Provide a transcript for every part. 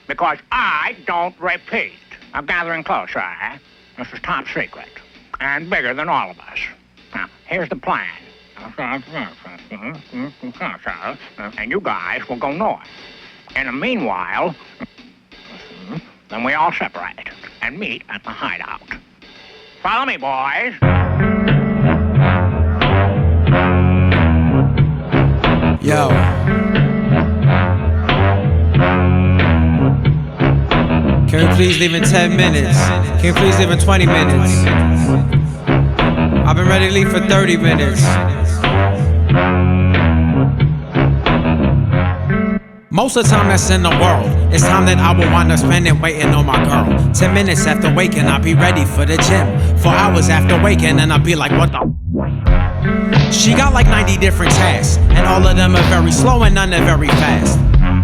because I don't repeat. I'm gathering closer, eh? This is top secret and bigger than all of us. Now, here's the plan. And you guys will go north. In the meanwhile, then we all separate and meet at the hideout. Follow me, boys. Yo. Can we please leave in 10 minutes? Can we please leave in 20 minutes? I've been ready to leave for 30 minutes. Most of the time that's in the world, it's time that I will wind up spending waiting on my girl. 10 minutes after waking, I'll be ready for the gym. 4 hours after waking, and I'll be like, what the? She got like 90 different tasks, and all of them are very slow and none are very fast.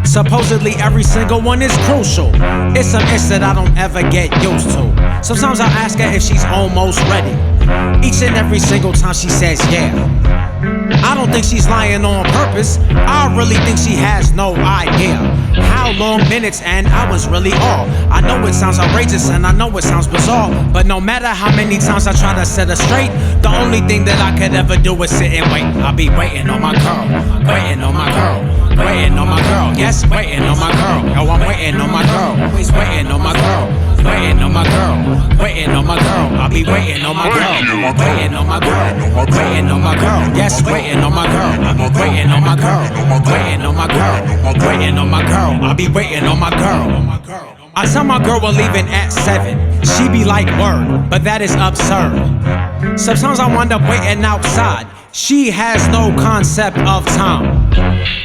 Supposedly every single one is crucial. It's some ish that I don't ever get used to. Sometimes I ask her if she's almost ready. Each and every single time she says yeah. I don't think she's lying on purpose. I really think she has no idea how long minutes and hours really are. I know it sounds outrageous and I know it sounds bizarre, but no matter how many times I try to set her straight, the only thing that I could ever do is sit and wait. I'll be waiting on my girl, waiting on my girl, waiting on my girl. Yes, waiting on my girl. Yo, I'm waiting on my girl, always waiting on my girl, waiting on my girl, waiting on my girl. I'll be waiting on my girl, waiting on my girl, waiting on my girl. Yes, waiting on my girl, waiting on my girl, waiting on my girl, waiting on my girl. I'll be waiting on my girl. I tell my girl we're leaving at 7. She be like, word, but that is absurd. Sometimes I wind up waiting outside. She has no concept of time.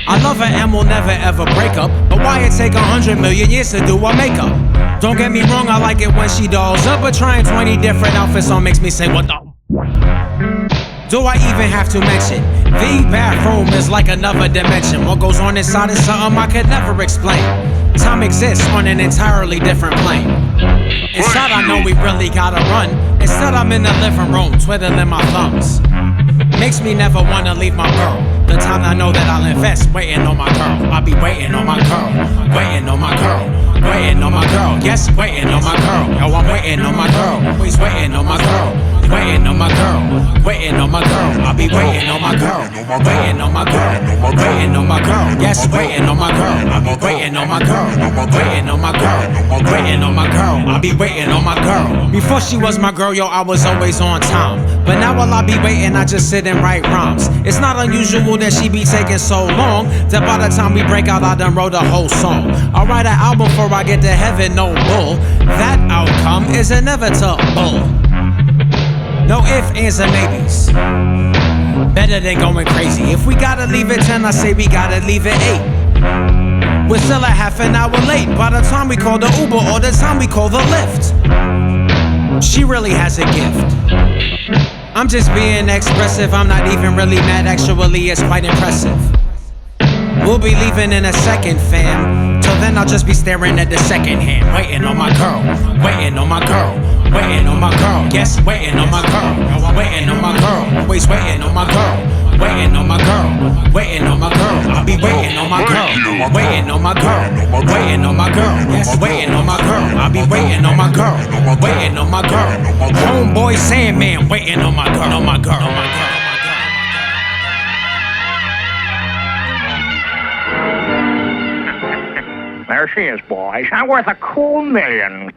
I love her and we'll never ever break up, but why it take 100 million years to do her makeup? Don't get me wrong, I like it when she dolls up, but trying 20 different outfits on makes me say, what the? Do I even have to mention? The bathroom is like another dimension. What goes on inside is something I could never explain. Time exists on an entirely different plane. Inside I know we really gotta run. Instead I'm in the living room twiddling my thumbs. Makes me never wanna leave my girl. The time I know that I'll invest waiting on my girl. I'll be waiting on my girl, waiting on my girl, waiting on my girl. Yes, waiting on my girl. Yo, I'm waiting on my girl, always waiting on my girl, waiting on my girl, waiting on my girl. I'll be waiting on my girl, waiting on my girl, waiting on my girl. Yes, waiting on my girl, waiting on my girl, waiting on my girl, waiting on my girl. I'll be waiting on my girl. Before she was my girl, yo, I was always on time. But now while I be waiting, I just sit and write rhymes. It's not unusual that she be taking so long, that by the time we break out, I done wrote a whole song. I'll write an album before I get to heaven, no bull. That outcome is inevitable. No ifs, ands, and maybes. Better than going crazy. If we gotta leave at 10, I say we gotta leave at 8. We're still a half an hour late by the time we call the Uber or the time we call the Lyft. She really has a gift. I'm just being expressive, I'm not even really mad, actually it's quite impressive. We'll be leaving in a second, fam. Till then I'll just be staring at the second hand. Waiting on my girl, waiting on my girl, waiting on my girl. Yes, waiting on my girl, waiting on my girl, always waiting on my girl, waiting on my girl, waiting on my girl. I'll be waiting on my girl, waiting on my girl, waiting on my girl. Yes, waiting on my girl. I'll be waiting on my girl, waiting on my girl. Homeboy Sandman, waiting on my girl, on my girl, on my girl. There she is, boys. I'm worth a cool million.